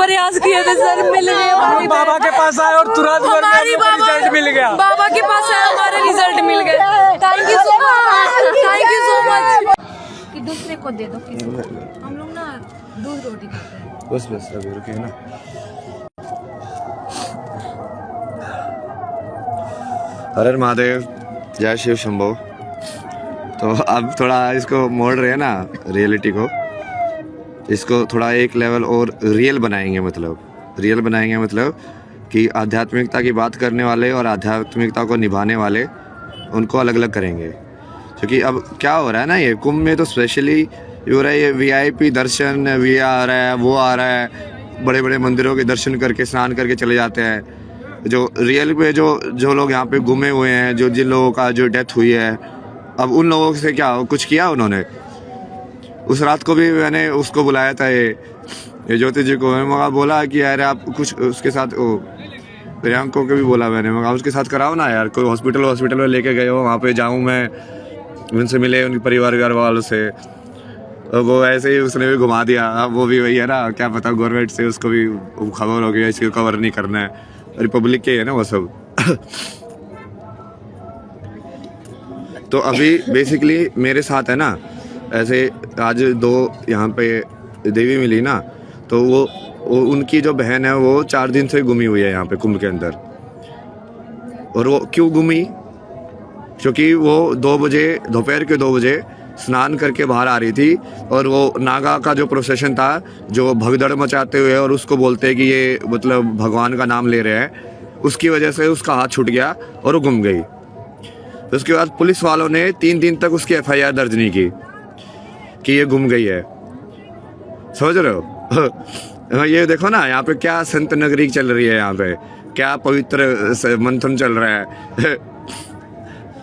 प्रयास किए थे सर, मिल गए हमारी बाबा के पास आए और तुरंत हमारी रिजल्ट मिल गया। बाबा के पास आए, हमारे रिजल्ट मिल गए। Thank you so much, thank you so much. कि दूसरे को दे दो किसी को। हम लोग ना दूध रोटी खाते हैं। बस बस अभी रुकिए ना। हर हर महादेव, जय शिव शंभो। तो अब थोड़ा इसको मोड़ रहे हैं ना रियलिटी को, इसको थोड़ा एक लेवल और रियल बनाएंगे। मतलब रियल बनाएंगे मतलब कि आध्यात्मिकता की बात करने वाले और आध्यात्मिकता को निभाने वाले उनको अलग अलग करेंगे। क्योंकि अब क्या हो रहा है ना, ये कुंभ में तो स्पेशली हो रहा है ये VIP दर्शन, भी आ रहा है, वो आ रहा है, बड़े बड़े मंदिरों के दर्शन करके स्नान करके चले जाते हैं। जो रियल पे जो लोग यहाँ पे गुमे हुए हैं, जो जिन लोगों का जो डेथ हुई है, अब उन लोगों से क्या कुछ किया उन्होंने। उस रात को भी मैंने उसको बुलाया था, ये ज्योति जी को। मैं बोला कि यार आप कुछ उसके साथ, वो प्रियांक को भी बोला मैंने, मगर उसके साथ कराओ ना यार, कोई हॉस्पिटल में लेके गए हो, वहाँ पे जाऊँ मैं, उनसे मिले, उनके परिवार वालों से। और वो ऐसे ही उसने भी घुमा दिया। अब वो भी वही है ना, क्या पता गवर्नमेंट से उसको भी खबर हो गया इसको कवर नहीं करना है, रिपब्लिक के है ना वो सब। तो अभी बेसिकली मेरे साथ है ना, ऐसे आज 2 यहाँ पे देवी मिली ना, तो वो उनकी जो बहन है वो 4 दिन से गुमी हुई है यहाँ पे कुंभ के अंदर। और वो क्यों गुमी? क्योंकि वो 2 बजे, दोपहर के 2 बजे स्नान करके बाहर आ रही थी, और वो नागा का जो प्रोसेशन था, जो भगदड़ मचाते हुए और उसको बोलते हैं कि ये मतलब भगवान का नाम ले रहे हैं, उसकी वजह से उसका हाथ छूट गया और वो गुम गई। तो उसके बाद पुलिस वालों ने 3 दिन तक उसकी FIR दर्ज नहीं की कि ये गुम गई है। समझ रहे हो? ये देखो ना, यहाँ पे क्या संत नगरी चल रही है, यहाँ पे क्या पवित्र मंथन चल रहा है।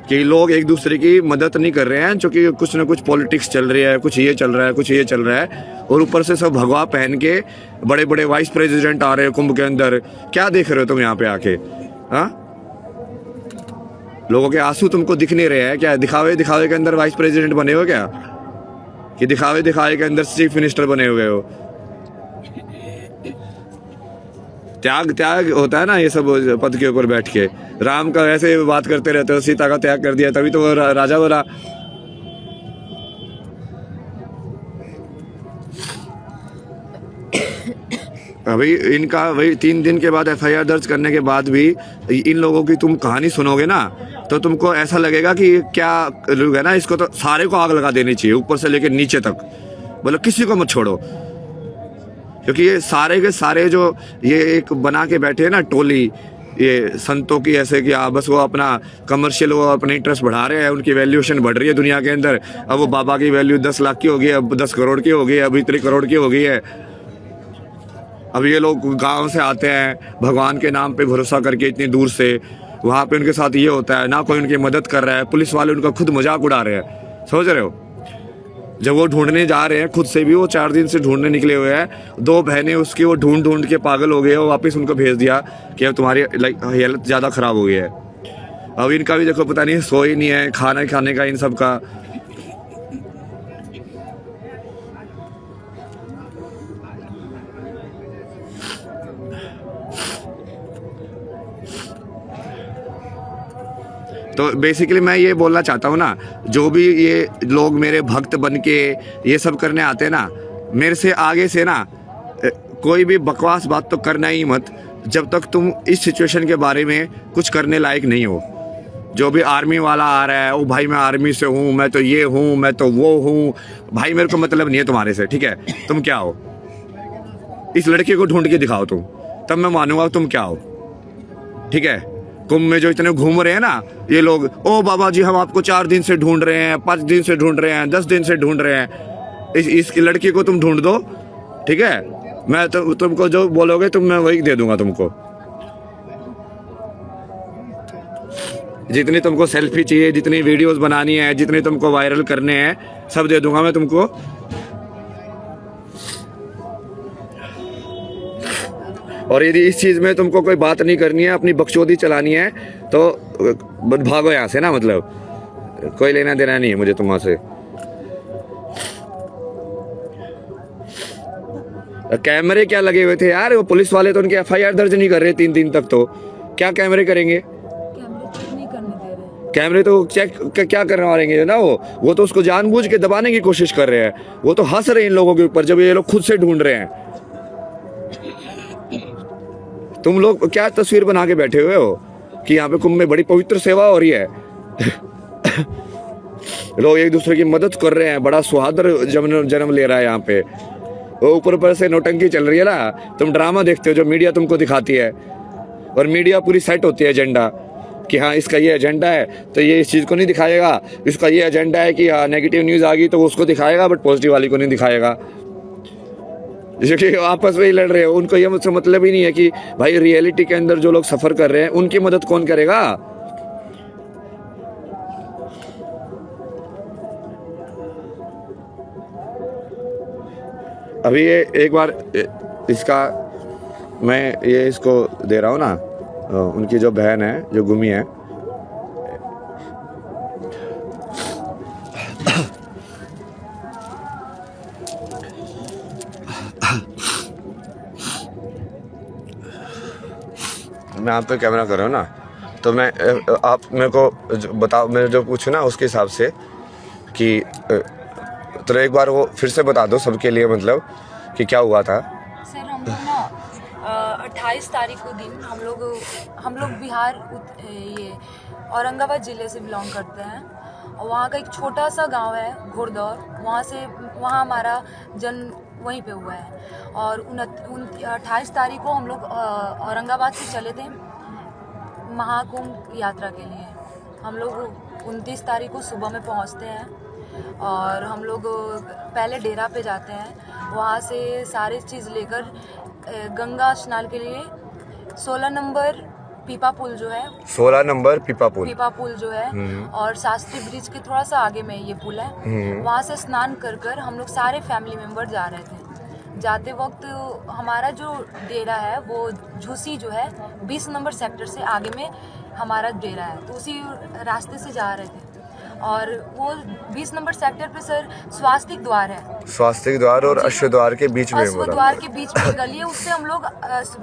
कि लोग एक दूसरे की मदद नहीं कर रहे हैं, क्योंकि कुछ ना कुछ पॉलिटिक्स चल रही है, कुछ ये चल रहा है, कुछ ये चल रहा है, और ऊपर से सब भगवा पहन के बड़े बड़े वाइस प्रेसिडेंट आ रहे हैं कुंभ के अंदर। क्या देख रहे हो तुम यहाँ पे आके? हाँ, लोगों के आंसू तुमको दिख नहीं रहे हैं क्या? दिखावे के अंदर वाइस प्रेसिडेंट बने हो क्या? कि दिखावे के अंदर चीफ मिनिस्टर बने हुए हो? त्याग होता है ना ये सब पद के ऊपर बैठ के। राम का ऐसे बात करते रहते हो, सीता का त्याग कर दिया तभी तो वो राजा बना। अभी इनका वही 3 दिन के बाद FIR दर्ज करने के बाद भी इन लोगों की तुम कहानी सुनोगे ना, तो तुमको ऐसा लगेगा कि क्या लोग है ना, इसको तो सारे को आग लगा देनी चाहिए, ऊपर से लेके नीचे तक, मतलब किसी को मत छोड़ो। क्योंकि ये सारे के सारे जो ये एक बना के बैठे हैं ना टोली, ये संतों की, ऐसे कि बस वो अपना कमर्शियल, वो अपने इंटरेस्ट बढ़ा रहे हैं, उनकी वैल्यूएशन बढ़ रही है दुनिया के अंदर। अब वो बाबा की वैल्यू 10 लाख की हो गई, अब 10 करोड़ की हो गई, अब इतनी करोड़ की हो गई है। अब ये लोग गांव से आते हैं भगवान के नाम पे भरोसा करके इतनी दूर से, वहाँ पे उनके साथ ये होता है ना, कोई उनकी मदद कर रहा है, पुलिस वाले उनका खुद मजाक उड़ा रहे हैं। समझ रहे हो? जब वो ढूंढने जा रहे हैं, खुद से भी वो 4 दिन से ढूंढने निकले हुए हैं, 2 बहनें उसकी वो ढूंढ के पागल हो गए, और वापस उनको भेज दिया कि अब तुम्हारी हेल्थ ज़्यादा ख़राब हो गई है। अब इनका भी देखो पता नहीं, सो ही नहीं है, खाना खाने का इन सब का। तो बेसिकली मैं ये बोलना चाहता हूँ ना, जो भी ये लोग मेरे भक्त बन के ये सब करने आते हैं ना, मेरे से आगे से ना कोई भी बकवास बात तो करना ही मत, जब तक तुम इस सिचुएशन के बारे में कुछ करने लायक नहीं हो। जो भी आर्मी वाला आ रहा है, ओ भाई मैं आर्मी से हूँ, मैं तो ये हूँ, मैं तो वो हूँ, भाई मेरे को मतलब नहीं है तुम्हारे से, ठीक है? तुम क्या हो? इस लड़के को ढूंढ के दिखाओ तुम, तब मैं मानूंगा तुम क्या हो, ठीक है? कुंभ में जो इतने घूम रहे हैं ना ये लोग, ओ बाबा जी हम आपको 4 दिन से ढूंढ रहे हैं, 5 दिन से ढूंढ रहे हैं, 10 दिन से ढूंढ रहे हैं, इस लड़की को तुम ढूंढ दो, ठीक है? मैं तो तुमको जो बोलोगे तुम, मैं वही दे दूंगा तुमको। जितनी तुमको सेल्फी चाहिए, जितनी वीडियोस बनानी है, जितने तुमको वायरल करने हैं, सब दे दूंगा मैं तुमको। और यदि इस चीज़ में तुमको कोई बात नहीं करनी है, अपनी बकचोदी चलानी है, तो भागो यहाँ से ना, मतलब कोई लेना देना नहीं है मुझे तुम वहाँ से। कैमरे क्या लगे हुए थे यार, वो पुलिस वाले तो उनके FIR दर्ज नहीं कर रहे 3 दिन तक, तो क्या कैमरे करेंगे? कैमरे चेक नहीं करने दे रहे। कैमरे तो चेक क्या करवाएंगे ना, वो तो उसको जानबूझ के दबाने की कोशिश कर रहे हैं। वो तो हंस रहे हैं इन लोगों के ऊपर जब ये लोग खुद से ढूंढ रहे हैं। तुम लोग क्या तस्वीर बना के बैठे हुए हो कि यहाँ पे कुंभ में बड़ी पवित्र सेवा हो रही है। लोग एक दूसरे की मदद कर रहे हैं, बड़ा सुहादर जन्म ले रहा है यहाँ पे। वो ऊपर से नौटंकी चल रही है ना, तुम ड्रामा देखते हो जो मीडिया तुमको दिखाती है, और मीडिया पूरी सेट होती है एजेंडा कि हाँ इसका ये एजेंडा है तो ये इस चीज़ को नहीं दिखाएगा, इसका ये एजेंडा है कि हाँ नेगेटिव न्यूज़ आ गई तो वो उसको दिखाएगा बट पॉजिटिव वाली को नहीं दिखाएगा। जैसे कि आपस में ही लड़ रहे हो, उनको ये मुझसे मतलब ही नहीं है कि भाई रियलिटी के अंदर जो लोग सफ़र कर रहे हैं उनकी मदद कौन करेगा। अभी ये एक बार इसका मैं ये इसको दे रहा हूँ ना, उनकी जो बहन है जो गुमी है, मैं आप पे कैमरा कर रहा हूँ ना, तो मैं आप मेरे को बताओ, मैं जो पूछूँ ना उसके हिसाब से कि तो एक बार वो फिर से बता दो सबके लिए, मतलब कि क्या हुआ था। सर हम लोग ना 28 तारीख को दिन हम लोग बिहार ये औरंगाबाद ज़िले से बिलोंग करते हैं, और वहाँ का एक छोटा सा गांव है घोड़दौर, वहाँ हमारा जन्म वहीं पे हुआ है। और 28 तारीख को हम लोग औरंगाबाद से चले थे महाकुंभ यात्रा के लिए। हम लोग 29 तारीख को सुबह में पहुँचते हैं और हम लोग पहले डेरा पे जाते हैं, वहाँ से सारी चीज़ लेकर गंगा स्नान के लिए 16 नंबर पीपा पुल जो है, 16 नंबर पीपा पुल जो है, और शास्त्री ब्रिज के थोड़ा सा आगे में ये पुल है, वहाँ से स्नान कर हम लोग सारे फैमिली मेम्बर जा रहे थे। जाते वक्त हमारा जो डेरा है वो झूसी जो है 20 नंबर सेक्टर से आगे में हमारा डेरा है, तो उसी रास्ते से जा रहे थे। और वो 20 नंबर सेक्टर पे सर स्वास्तिक द्वार है, स्वास्तिक द्वार और अश्व द्वार के बीच में, द्वार के बीच में गली है, उससे हम लोग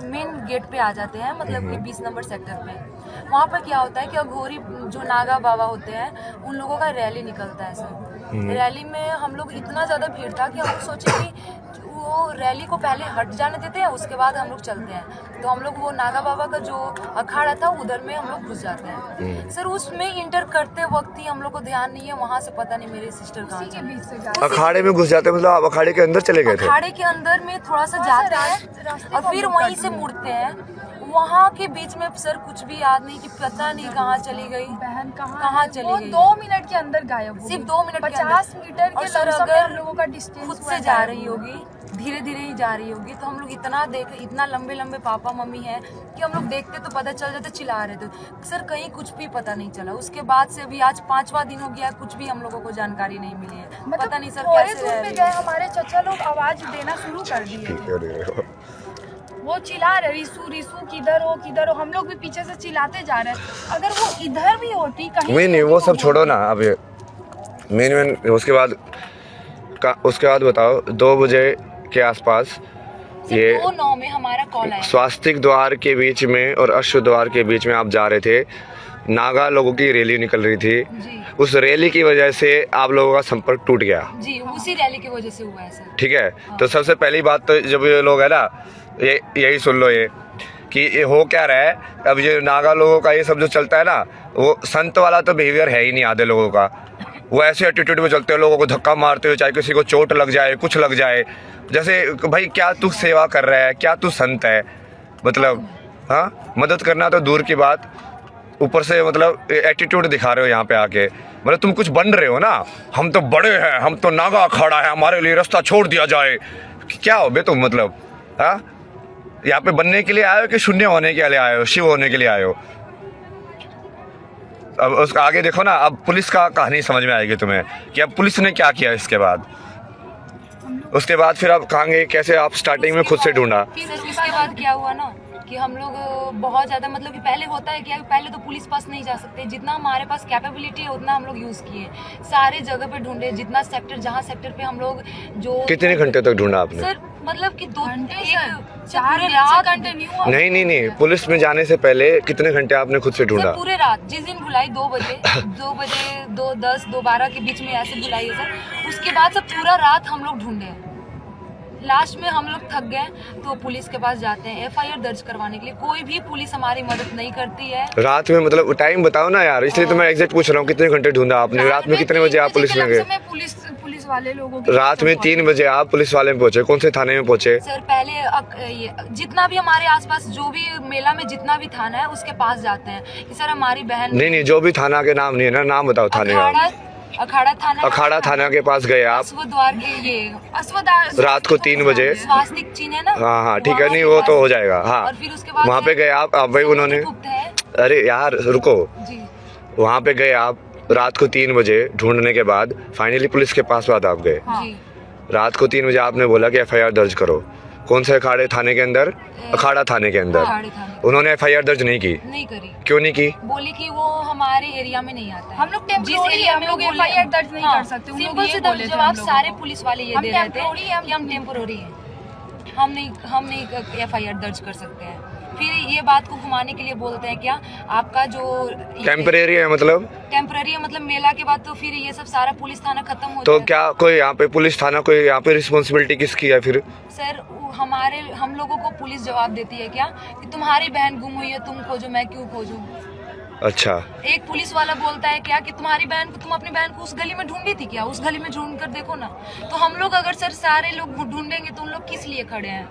मेन गेट पे आ जाते हैं, मतलब कि 20 नंबर सेक्टर पे। वहाँ पर क्या होता है कि अघोरी जो नागा बाबा होते हैं उन लोगों का रैली निकलता है सर। रैली में हम लोग इतना ज़्यादा भीड़ था कि हम लोग सोचे कि वो रैली को पहले हट जाने देते हैं, उसके बाद हम लोग चलते हैं। तो हम लोग वो नागा बाबा का जो अखाड़ा था उधर में हम लोग घुस जाते हैं सर। उसमें इंटर करते वक्त ही हम लोग को ध्यान नहीं है, वहाँ से पता नहीं मेरी सिस्टर कहाँ के बीच से अखाड़े में घुस जाते हैं, मतलब आप अखाड़े के अंदर चले गए थे? अखाड़े के अंदर में थोड़ा सा जाते हैं और फिर वहीं से मुड़ते हैं। वहाँ के बीच में सर कुछ भी याद नहीं कि पता नहीं कहाँ चली गई बहन, कहाँ चली गई। 2 मिनट के अंदर गायब, सिर्फ 2 मिनट, 50 मीटर के सर लमसम अगर हम लोगों का डिस्टेंस खुद से जा रही होगी, धीरे धीरे ही जा रही होगी, तो हम लोग इतना लंबे लंबे पापा मम्मी है कि हम लोग देखते तो पता चल जाते, चिल्ला रहे थे सर, कहीं कुछ भी पता नहीं चला। उसके बाद से अभी आज 5वां दिन हो गया, कुछ भी हम लोगों को जानकारी नहीं मिली है, मतलब पता नहीं सर थोड़े कैसे दूर रह पे रही गए है। हमारे चचा लोग आवाज देना शुरू कर दिए, वो चिल्ला रहे रिसू रिसू किधर हो। हम लोग भी पीछे से चिल्लाते जा रहे हैं। अगर वो इधर भी होती कहीं नहीं वो सब छोड़ो ना, अब मेन उसके बाद बताओ 2 बजे के आसपास ये 2:09 में हमारा कॉल आया, स्वास्तिक द्वार के बीच में और अश्व द्वार के बीच में आप जा रहे थे, नागा लोगों की रैली निकल रही थी जी। उस रैली की वजह से आप लोगों का संपर्क टूट गया जी, उसी रैली की वजह से हुआ है सर। ठीक है, तो सबसे पहली बात तो जब ये लोग है ना, यही सुन लो ये कि ये हो क्या रहा है। अब ये नागा लोगों का ये सब जो चलता है ना, वो संत वाला तो बिहेवियर है ही नहीं आधे लोगों का। वो ऐसे एटीट्यूड में चलते हैं, लोगों को धक्का मारते हुए, चाहे किसी को चोट लग जाए, कुछ लग जाए, जैसे भाई क्या तू सेवा कर रहा है, क्या तू संत है, मतलब हाँ, मदद करना तो दूर की बात, ऊपर से मतलब एटीट्यूड दिखा रहे हो यहाँ पे आके, मतलब तुम कुछ बन रहे हो ना, हम तो बड़े हैं, हम तो नागा अखाड़ा है, हमारे लिए रास्ता छोड़ दिया जाए। क्या हो बे तुम, मतलब हाँ, यहाँ पे बनने के लिए आए हो कि शून्य होने के लिए आए हो, शिव होने के लिए आए हो? अब उसका आगे देखो ना, अब पुलिस का कहानी समझ में आएगी तुम्हें कि अब पुलिस ने क्या किया इसके बाद। उसके बाद फिर आप कहेंगे कैसे आप स्टार्टिंग में खुद से ढूंढा। फिर उसके बाद क्या हुआ ना कि हम लोग बहुत ज़्यादा, मतलब कि पहले होता है क्या, पहले तो पुलिस पास नहीं जा सकते, जितना हमारे पास कैपेबिलिटी है उतना हम लोग यूज़ किए, सारे जगह पे ढूंढे, जितना सेक्टर, जहाँ सेक्टर पे हम लोग जो। कितने घंटे तक ढूंढा आपने? सर मतलब कि चार रात कंटिन्यू। नहीं, पुलिस में जाने से पहले कितने घंटे आपने खुद से ढूंढा? पूरे रात, जिस दिन बुलाई 2 बजे 2:10 2:12 के बीच में ऐसे बुलाई है सर। उसके बाद से पूरा रात हम लोग ढूंढे हैं। लास्ट में हम लोग थक गए तो पुलिस के पास जाते हैं FIR दर्ज करवाने के लिए। कोई भी पुलिस हमारी मदद नहीं करती है। रात में मतलब टाइम बताओ ना यार, इसलिए तो मैं एग्जैक्ट पूछ रहा हूँ कितने घंटे ढूंढा आपने? रात में कितने बजे आप पुलिस में गए? पुलिस वाले लोगों रात में 3 बजे आप पुलिस वाले में पहुंचे। कौन से थाने में पहुंचे? सर पहले ये जितना भी हमारे आसपास जो भी मेला में जितना भी थाना है उसके पास जाते हैं कि सर हमारी बहन। नहीं, जो भी थाना के नाम नहीं है ना, नाम बताओ थाने का। अखाड़ा थाना के पास गए आप? रात को 3 बजे। स्वास्तिक चिन्ह है ना? हाँ ठीक है, नहीं वो तो हो जाएगा। हाँ, और फिर उसके बाद वहाँ पे गए आप भाई उन्होंने? अरे यार रुको, वहाँ पे गए आप रात को 3 बजे ढूंढने के बाद फाइनली पुलिस के पास बात आप गए। रात को 3 बजे आपने बोला कि FIR दर्ज करो। कौन से अखाड़े थाने के अंदर? अखाड़ा थाने के अंदर। उन्होंने FIR दर्ज नहीं करी? क्यों नहीं की? बोली कि वो हमारे एरिया में नहीं आता है। हम लोग जिस एरिया में FIR दर्ज नहीं कर सकते। सिंपल से जवाब सारे पुलिस वाले ये दे रहे थे कि हम टेम्पोररी हैं, हम नहीं FIR दर्ज कर सकते हैं। फिर ये बात को घुमाने के लिए बोलते हैं क्या आपका जो टेम्परेरी है, मतलब टेम्पररी है, मतलब मेला के बाद तो फिर ये सब सारा पुलिस थाना खत्म हो तो क्या कोई यहाँ पे पुलिस थाना, कोई यहाँ पे रिस्पॉन्सिबिलिटी किसकी है फिर? सर हम लोगों को पुलिस जवाब देती है क्या कि तुम्हारी बहन गुम हुई है, तुम खोजो, मैं क्यों खोजूं? अच्छा, एक पुलिस वाला बोलता है क्या कि तुम्हारी बहन को, तुम अपनी बहन को उस गली में ढूंढी थी क्या? उस गली में ढूंढ कर देखो ना। तो हम लोग अगर सर सारे लोग ढूंढेंगे तो उन लोग किस लिए खड़े हैं?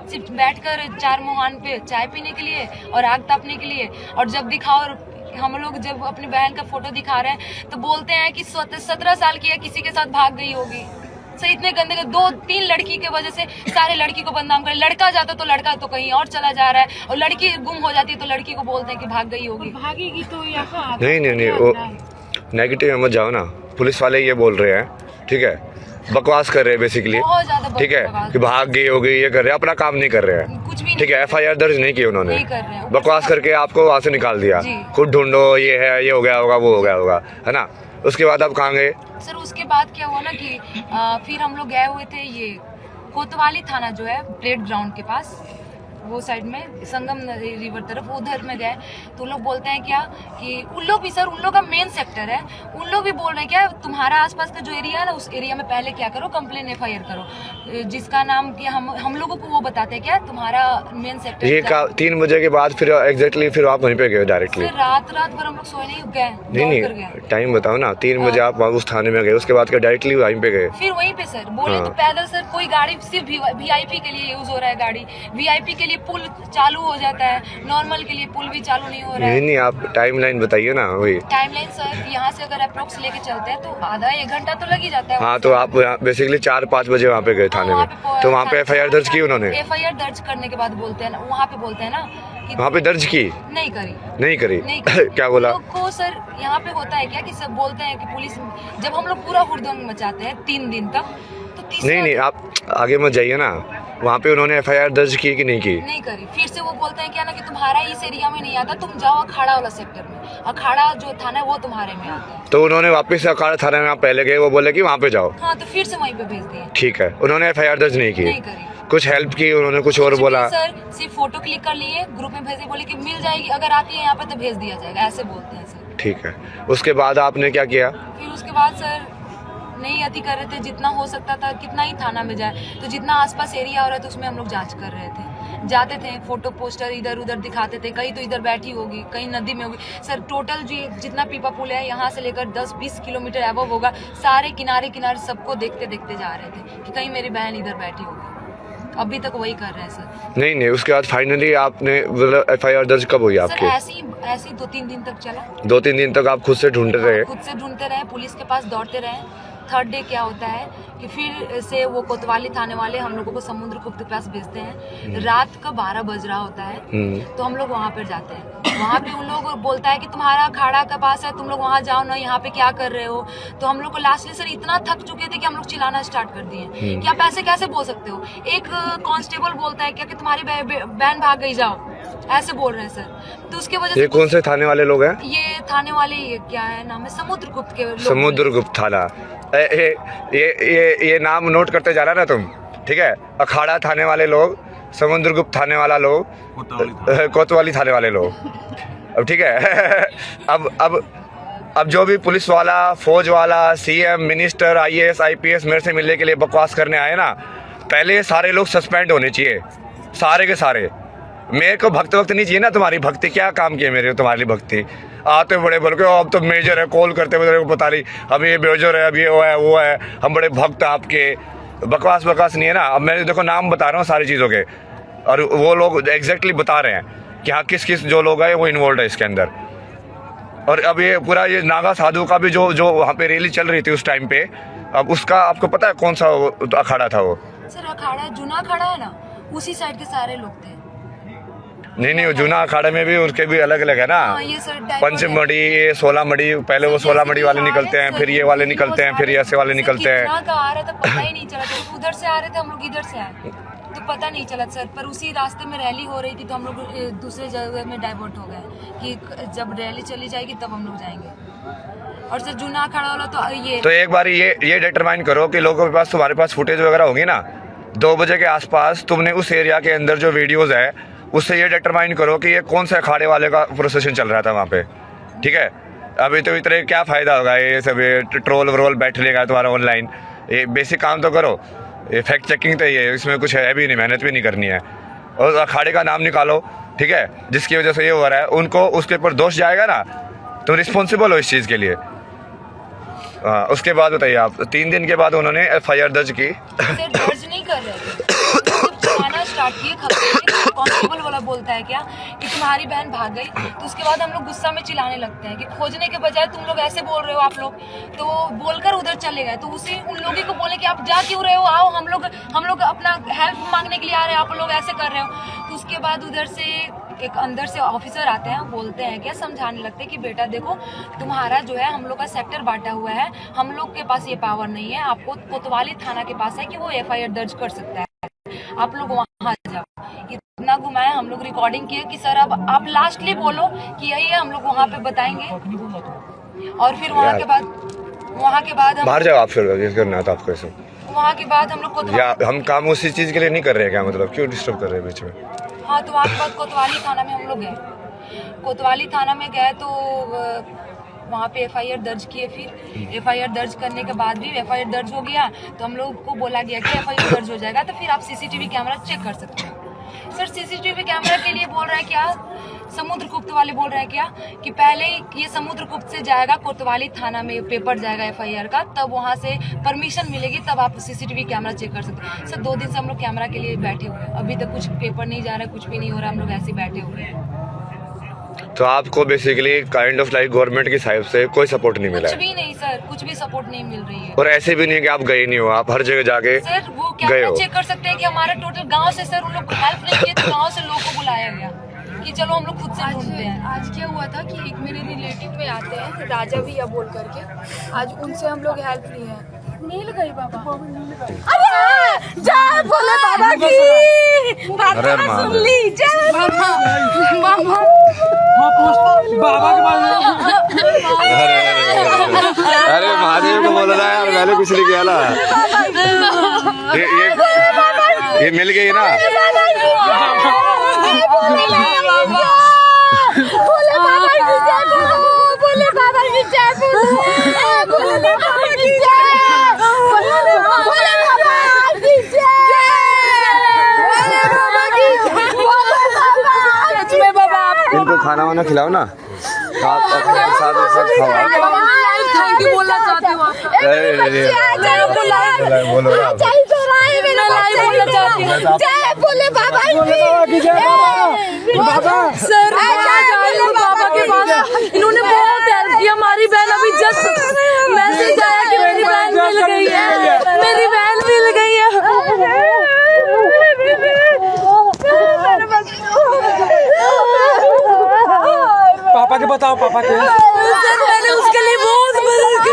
सिर्फ बैठकर 4 मुहान पे चाय पीने के लिए और आग तापने के लिए। और जब दिखाओ, हम लोग जब अपनी बहन का फोटो दिखा रहे हैं तो बोलते हैं कि 17 साल की है, किसी के साथ भाग गई होगी। सर इतने गंदे 2-3 लड़की के वजह से सारे लड़की को बदनाम करें। लड़का जाता तो लड़का तो कहीं और चला जा रहा है, और लड़की गुम हो जाती है तो लड़की को बोलते हैं कि भाग गई होगी। भागेगी तो यहाँ नहीं वो नेगेटिव मत जाओ ना। पुलिस वाले ये बोल रहे हैं, ठीक है, बकवास कर रहे हैं बेसिकली, ठीक है, कि भाग गई हो गई, ये कर रहे हैं, अपना काम नहीं कर रहे हैं, कुछ भी ठीक है। FIR दर्ज नहीं किया उन्होंने, नहीं कर रहे हैं। बकवास करके आपको वहाँ से निकाल दिया, खुद ढूंढो, ये है, ये हो गया होगा, वो हो गया होगा, है ना। उसके बाद आप कहाँ गए? सर उसके बाद क्या हुआ ना कि फिर हम लोग गए हुए थे ये कोतवाली थाना जो है परेड ग्राउंड के पास, वो साइड में संगम रिवर तरफ, उधर में गए तो लोग बोलते हैं क्या कि उन लोग भी, सर उन लोग का मेन सेक्टर है, उन लोग भी बोल रहे हैं क्या तुम्हारा आसपास का जो एरिया है ना, उस एरिया में पहले क्या करो, कंप्लेन FIR करो, जिसका नाम कि हम लोगों को वो बताते हैं क्या तुम्हारा मेन सेक्टर। ये 3 बजे के बाद फिर एग्जैक्टली फिर आप वहीं पे गए डायरेक्टली? रात भर हम लोग सोए नहीं गए। नहीं टाइम बताओ ना। 3 बजे आप उस थाने में गए, उसके बाद क्या डायरेक्टली वहीं पे गए? फिर वहीं पे सर बोले तो पैदल सर, कोई गाड़ी सिर्फ VIP के लिए यूज हो रहा है, गाड़ी VIP के लिए पुल चालू हो जाता है, नॉर्मल के लिए पुल भी चालू नहीं हो रहा है। नहीं आप टाइमलाइन बताइए ना। वही टाइमलाइन सर, यहाँ से अगर अप्रोक्स लेके चलते हैं तो आधा 1 घंटा तो लग ही जाता है। हाँ, तो आप बेसिकली 4-5 बजे वहाँ पे गए थाने में, तो वहाँ पे FIR दर्ज की उन्होंने? FIR दर्ज करने के बाद बोलते हैं ना, वहाँ पे बोलते हैं ना कि वहाँ पे दर्ज की नहीं करी क्या बोला को सर? यहाँ पे होता है क्या कि सब बोलते हैं कि पुलिस, जब हम लोग पूरा हुड़दंग मचाते हैं 3 दिन तक, तो नहीं आप आगे मत जाइए ना। वहाँ पे उन्होंने FIR दर्ज की कि नहीं की? नहीं करी। फिर से वो बोलते हैं क्या ना कि तुम्हारा इस एरिया में नहीं आता, तुम जाओ अखाड़ा वाला सेक्टर में, अखाड़ा जो थाना है वो तुम्हारे में आता है। तो उन्होंने वापस से अखाड़ा थाने में आप पहले गए, वो बोले कि वहाँ पे जाओ। हाँ, तो फिर से वहीं पे भेज दिए। ठीक है, उन्होंने FIR दर्ज नहीं की? कुछ हेल्प की उन्होंने, कुछ और बोला? सर सिर्फ फोटो क्लिक कर लिए, ग्रुप में भेजे, बोले कि मिल जाएगी, अगर आती है यहाँ पे तो भेज दिया जाएगा, ऐसे बोलते हैं सर। ठीक है, उसके बाद आपने क्या किया? फिर उसके बाद सर नहीं अति कर रहे थे, जितना हो सकता था, कितना ही थाना में जाए, तो जितना आसपास एरिया हो रहा था उसमें हम लोग जांच कर रहे थे। जाते थे, फोटो पोस्टर इधर उधर दिखाते थे, कहीं तो इधर बैठी होगी, कहीं नदी में होगी। सर टोटल जितना पीपा पुल है यहाँ से लेकर 10-20 किलोमीटर एबव होगा, सारे किनारे सबको देखते देखते जा रहे थे कि कहीं मेरी बहन इधर बैठी होगी। अभी तक वही कर रहे हैं सर। नहीं उसके बाद फाइनली आपने मतलब FIR दर्ज कब हुई आपकी? ऐसी 2-3 दिन तक चला। 2-3 दिन तक आप खुद से ढूंढते रहे? खुद से ढूंढते रहे, पुलिस के पास दौड़ते रहे। 3rd डे क्या होता है कि फिर से वो कोतवाली थाने वाले हम लोगों को समुद्र गुप्त के पास भेजते हैं। रात का 12 बज रहा होता है, तो हम लोग वहाँ पर जाते हैं। वहाँ पे उन लोग बोलता है कि तुम्हारा अखाड़ा का पास है, तुम लोग वहाँ जाओ ना, यहाँ पे क्या कर रहे हो? तो हम लोग को लास्टली सर इतना थक चुके थे कि हम लोग चिल्लाना स्टार्ट कर दिए कि आप ऐसे कैसे बोल सकते हो। एक कांस्टेबल बोलता है क्या कि तुम्हारी बहन भाग गई, जाओ, ऐसे बोल रहे हैं सर। तो उसके वजह से ये कौन से थाने वाले लोग हैं? ये थाने वाले, ये क्या है नाम है, समुद्रगुप्त के लोग। समुद्रगुप्त थाना। ये नाम नोट करते जा रहा ना तुम? ठीक है, अखाड़ा थाने वाले लोग, समुद्रगुप्त थाने वाला लोग, कोतवाली थाने वाले लोग। अब ठीक है अब जो भी पुलिस वाला, फौज वाला, सीएम, मिनिस्टर, IAS IPS मेरे से मिलने के लिए बकवास करने आए ना, पहले ये सारे लोग सस्पेंड होने चाहिए, सारे के सारे। मेरे को वक्त नहीं चाहिए ना तुम्हारी भक्ति, क्या काम किए मेरे तुम्हारी भक्ति। आते बड़े बोल के अब तो मेजर है, कॉल करते मेरे को पता नहीं, अब ये मेजर है, अब ये वो है, हम बड़े भक्त आपके। बकवास नहीं है ना। अब मैं देखो नाम बता रहा हूँ सारी चीज़ों के, और वो लोग एग्जैक्टली बता रहे हैं कि हाँ किस जो लोग हैं वो इन्वॉल्व है इसके अंदर। और अब ये पूरा ये नागा साधु का भी जो वहाँ पे रैली चल रही थी उस टाइम पे, अब उसका आपको पता है कौन सा अखाड़ा था वो? सर अखाड़ा जूना अखाड़ा है ना, उसी साइड के सारे लोग थे। नहीं, जूना अखाड़े में भी उनके भी अलग अलग है ना। ये सर पंचमढ़ी, ये 16 मढ़ी, पहले वो 16 मढ़ी वाले निकलते हैं, फिर ये वाले निकलते हैं, फिर ऐसे वाले निकलते हैं। कितना का आ रहा था पता ही नहीं चला, तो उधर से आ रहे थे हम लोग, इधर से आए तो पता नहीं चला सर। पर उसी रास्ते में रैली हो रही थी तो हम लोग दूसरे जगह में डाइवर्ट हो गए कि जब रैली चली जाएगी तब हम लोग जाएंगे। और सर जूना अखाड़ा वाला तो एक बार ये डिटरमाइन करो कि लोगों के पास, तुम्हारे पास फुटेज वगैरह होगी ना, 2 बजे के आसपास तुमने उस एरिया के अंदर जो वीडियोज है उससे ये डिटरमाइन करो कि ये कौन से अखाड़े वाले का प्रोसेशन चल रहा था वहाँ पे, ठीक है। अभी तो इतने क्या फ़ायदा होगा ये सब, ये ट्रोल व्रोल बैठ लेगा तुम्हारा ऑनलाइन, ये बेसिक काम तो करो, ये फैक्ट चेकिंग तो ये, इसमें कुछ है भी नहीं, मेहनत भी नहीं करनी है। और अखाड़े का नाम निकालो, ठीक है, जिसकी वजह से ये हो रहा है, उनको उसके ऊपर दोष जाएगा ना, तुम रिस्पॉन्सिबल हो इस चीज़ के लिए। हाँ, उसके बाद बताइए आप, 3 दिन के बाद उन्होंने FIR दर्ज की। दर्ज नहीं कर रहे स्टार्ट किए, कांस्टेबल वाला बोलता है क्या कि तुम्हारी बहन भाग गई, तो उसके बाद हम लोग गुस्सा में चिल्लाने लगते हैं कि खोजने के बजाय तुम लोग ऐसे बोल रहे हो आप लोग, तो बोलकर उधर चले गए। तो उसी उन लोगों को बोले कि आप जा क्यों रहे हो, आओ हम लोग अपना हेल्प मांगने के लिए आ रहे हैं, आप लोग ऐसे कर रहे हो। तो उसके बाद उधर से एक अंदर से ऑफिसर आते हैं, बोलते हैं क्या, समझाने लगते हैं कि बेटा देखो तुम्हारा जो है हम लोग का सेक्टर बांटा हुआ है, हम लोग के पास ये पावर नहीं है, आपको कोतवाली थाना के पास है कि वो FIR दर्ज कर सकता है, आप लोग वहाँ जाओ। इतना घुमाया, हम लोग रिकॉर्डिंग किए कि सर अब आप लास्टली बोलो कि यही है, हम लोग वहाँ पे बताएंगे। और फिर वहाँ के बाद बाहर जाओ आप, फिर करना था आपको ऐसे। वहाँ के बाद हम लोग हम काम उसी चीज़ के लिए नहीं कर रहे हैं क्या, मतलब क्यों डिस्टर्ब कर रहे हैं बीच में? हाँ, तो वहाँ के बाद कोतवाली थाना में हम लोग गए। कोतवाली थाना में गए तो वहाँ पे FIR दर्ज किए। फिर FIR दर्ज करने के बाद भी FIR दर्ज हो गया तो हम लोग को बोला गया कि FIR दर्ज हो जाएगा तो फिर आप CCTV कैमरा चेक कर सकते हैं। सर CCTV कैमरा के लिए बोल रहा है क्या, समुद्रगुप्त वाले बोल रहे हैं क्या कि पहले ये समुद्रगुप्त से जाएगा, कोतवाली थाना में पेपर जाएगा FIR का, तब वहाँ से परमिशन मिलेगी, तब आप CCTV कैमरा चेक कर सकते हैं। सर 2 दिन से हम लोग कैमरा के लिए बैठे हुए हैं, अभी तक कुछ पेपर नहीं जा रहा है, कुछ भी नहीं हो रहा, हम लोग ऐसे बैठे हुए हैं। तो आपको basically kind of like government की साइड से कोई सपोर्ट नहीं मिला है? कुछ भी नहीं सर, कुछ भी सपोर्ट नहीं मिल रही है। और ऐसे भी नहीं कि आप गए नहीं हो, आप हर जगह जाके सर वो कैमरा चेक कर सकते हैं कि हमारा टोटल गांव से सर उन लोग हेल्प नहीं किए, तो गांव से लोगों को बुलाया गया कि चलो हम लोग खुद से ढूंढते हैं। आज क्या हुआ था कि एक मेरे रिलेटिव में आते हैं राजा भैया बोल करके, आज उनसे हम लोग हेल्प लिए हैं, मिल गई बाबा। अरे जय भोले बाबा की, बाबा सुन ली, जय बाबा बाबा के पास। अरे महादेव को बोल रहा है यार, मैंने कुछ नहीं किया ना। ये मिल गई ना। इनको खाना वाना खिलाओ ना, साथ खाओ। थैंक यू बोलना चाहती हूँ जय भोले बाबा सर, बाबा के पास इन्होंने बहुत हेल्प किया। हमारी बहन अभी जस्ट मैसेज आया कि मेरी बहन मिल गई है, मेरी बहन मिल गई है। पापा के बताओ, पापा के। मैंने उसके लिए बहुत मदद की,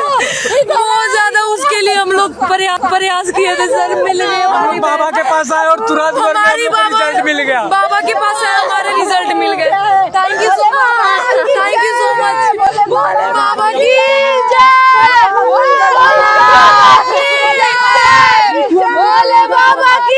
बहुत ज्यादा उसके लिए हम लोग प्रयास किए थे सर, मिल गए। हम बाबा के पास आए और तुरंत रिजल्ट मिल गया। बाबा के पास आए, हमारे रिजल्ट मिल गए। Thank you so much, thank you so much. बाबा की जय, भोले बाबा की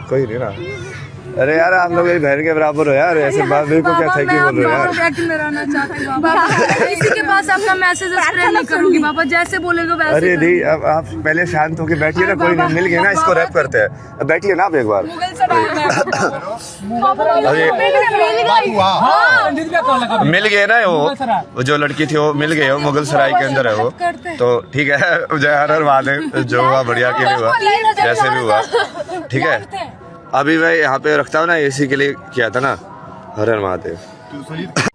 कोई नहीं ना। अरे यार आप लोग मेरी बहन के बराबर हो यार, ऐसे बात मेरे को क्या थकी बोल रहे हो यार। बैक में रहना चाहती हूँ बाबा, किसी के पास अपना मैसेज स्प्रेड नहीं करूंगी बाबा, जैसे बोलेगा वैसे अरे नहीं, अब आप पहले शांत होके बैठिए ना, कोई नहीं, मिल गए ना, इसको रैप करते हैं। अब बैठिए ना आप एक बार। मिल गए ना वो जो लड़की थी वो मिल गए, वो मुगल सराय के अंदर है वो, तो ठीक है। जय हर हर महादेव, जो हुआ बढ़िया के लिए हुआ, जैसे भी हुआ ठीक है। अभी मैं यहाँ पे रखता हूँ ना, एसी के लिए किया था ना। हर हर महादेव।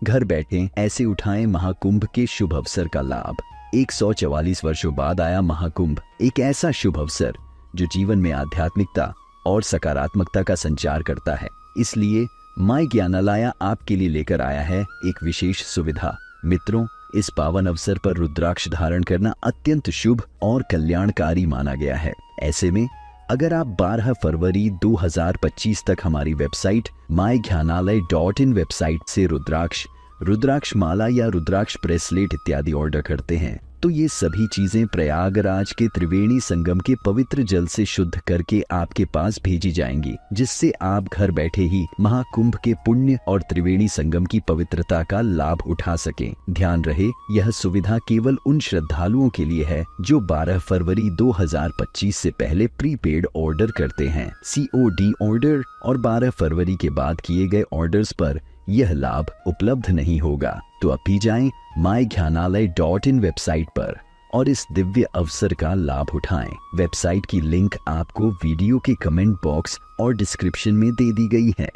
घर बैठे ऐसे उठाएं महाकुंभ के शुभ अवसर का लाभ। 144 वर्षों बाद आया महाकुंभ, एक ऐसा शुभ अवसर जो जीवन में आध्यात्मिकता और सकारात्मकता का संचार करता है। इसलिए माय ज्ञानालय आपके लिए लेकर आया है एक विशेष सुविधा। मित्रों, इस पावन अवसर पर रुद्राक्ष धारण करना अत्यंत शुभ और कल्याणकारी माना गया है। ऐसे में अगर आप 12 फरवरी 2025 तक हमारी वेबसाइट myghyanalay.in वेबसाइट से रुद्राक्ष माला या रुद्राक्ष ब्रेसलेट इत्यादि ऑर्डर करते हैं तो ये सभी चीजें प्रयागराज के त्रिवेणी संगम के पवित्र जल से शुद्ध करके आपके पास भेजी जाएंगी, जिससे आप घर बैठे ही महाकुंभ के पुण्य और त्रिवेणी संगम की पवित्रता का लाभ उठा सकें। ध्यान रहे, यह सुविधा केवल उन श्रद्धालुओं के लिए है जो 12 फरवरी 2025 से पहले प्रीपेड ऑर्डर करते हैं। COD ऑर्डर और 12 फरवरी के बाद किए गए ऑर्डर्स पर यह लाभ उपलब्ध नहीं होगा। तो अभी जाएं myghyanalay.in वेबसाइट पर और इस दिव्य अवसर का लाभ उठाएं। वेबसाइट की लिंक आपको वीडियो के कमेंट बॉक्स और डिस्क्रिप्शन में दे दी गई है।